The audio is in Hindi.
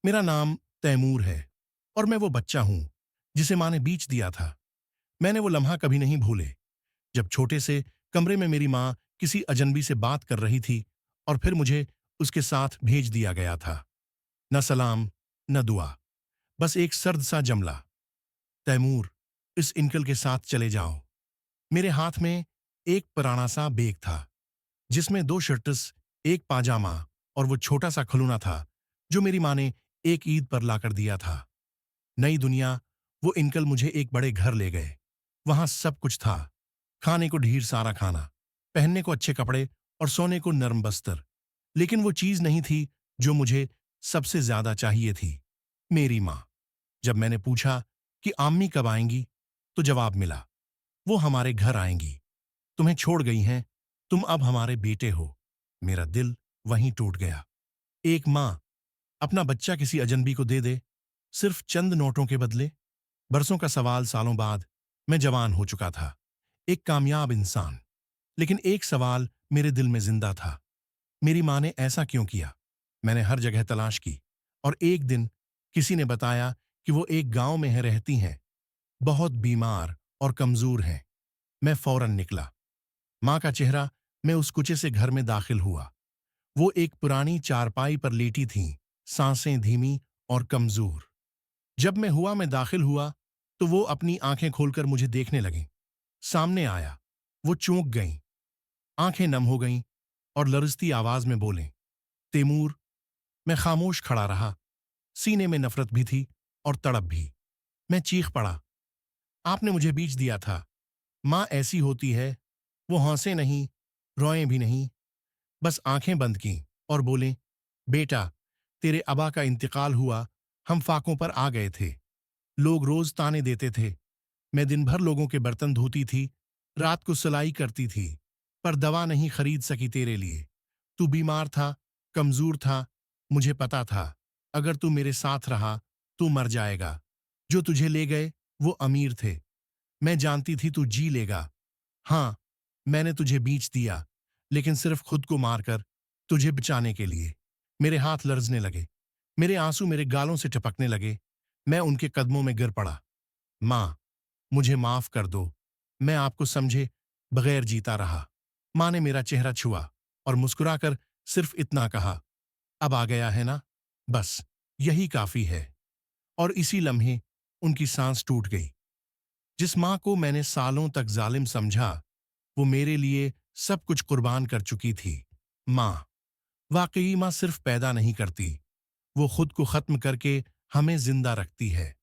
मेरा नाम तैमूर है और मैं वो बच्चा हूं जिसे माँ ने बीच दिया था। मैंने वो लम्हा कभी नहीं भूले जब छोटे से कमरे में मेरी माँ किसी अजनबी से बात कर रही थी और फिर मुझे उसके साथ भेज दिया गया था। न सलाम, न दुआ, बस एक सर्द सा जमला। तैमूर, इस इंकल के साथ चले जाओ। मेरे हाथ में एक पुराना सा बैग था जिसमें 2 शर्ट्स, एक पाजामा और वो छोटा सा खिलौना था जो मेरी माँ ने एक ईद पर लाकर दिया था। नई दुनिया। वो अंकल मुझे एक बड़े घर ले गए। वहां सब कुछ था। खाने को ढेर सारा खाना, पहनने को अच्छे कपड़े और सोने को नर्म बस्तर। लेकिन वो चीज नहीं थी जो मुझे सबसे ज्यादा चाहिए थी, मेरी माँ। जब मैंने पूछा कि आम्मी कब आएंगी, तो जवाब मिला, वो हमारे घर आएंगी। तुम्हें छोड़ गई हैं, तुम अब हमारे बेटे हो। मेरा दिल वहीं टूट गया। एक माँ अपना बच्चा किसी अजनबी को दे दे, सिर्फ चंद नोटों के बदले। बरसों का सवाल, सालों बाद मैं जवान हो चुका था, एक कामयाब इंसान। लेकिन एक सवाल मेरे दिल में जिंदा था, मेरी माँ ने ऐसा क्यों किया? मैंने हर जगह तलाश की और एक दिन किसी ने बताया कि वो एक गांव में है, रहती हैं, बहुत बीमार और कमजोर हैं। मैं फौरन निकला। माँ का चेहरा। मैं उस कुचे से घर में दाखिल हुआ। वो एक पुरानी चारपाई पर लेटी थीं, सांसें धीमी और कमजोर। जब मैं दाखिल हुआ तो वो अपनी आंखें खोलकर मुझे देखने लगीं। सामने आया, वो चौंक गईं, आंखें नम हो गईं और लरजती आवाज में बोलें, तैमूर। मैं खामोश खड़ा रहा। सीने में नफरत भी थी और तड़प भी। मैं चीख पड़ा, आपने मुझे बीच दिया था। माँ ऐसी होती है, वो हंसे नहीं, रोए भी नहीं, बस आंखें बंद की और बोले, बेटा, तेरे अबा का इंतकाल हुआ, हम फाकों पर आ गए थे। लोग रोज ताने देते थे। मैं दिन भर लोगों के बर्तन धोती थी, रात को सिलाई करती थी, पर दवा नहीं खरीद सकी तेरे लिए। तू बीमार था, कमजोर था, मुझे पता था, अगर तू मेरे साथ रहा तू मर जाएगा। जो तुझे ले गए वो अमीर थे, मैं जानती थी तू जी लेगा। हाँ, मैंने तुझे बीच दिया, लेकिन सिर्फ खुद को मारकर, तुझे बचाने के लिए। मेरे हाथ लर्जने लगे, मेरे आंसू मेरे गालों से टपकने लगे। मैं उनके कदमों में गिर पड़ा। माँ, मुझे माफ कर दो, मैं आपको समझे बगैर जीता रहा। माँ ने मेरा चेहरा छुआ और मुस्कुराकर सिर्फ इतना कहा, अब आ गया है ना, बस यही काफी है। और इसी लम्हे उनकी सांस टूट गई। जिस माँ को मैंने सालों तक जालिम समझा, वो मेरे लिए सब कुछ कुर्बान कर चुकी थी। माँ, वाकई माँ सिर्फ पैदा नहीं करती, वो खुद को खत्म करके हमें जिंदा रखती है।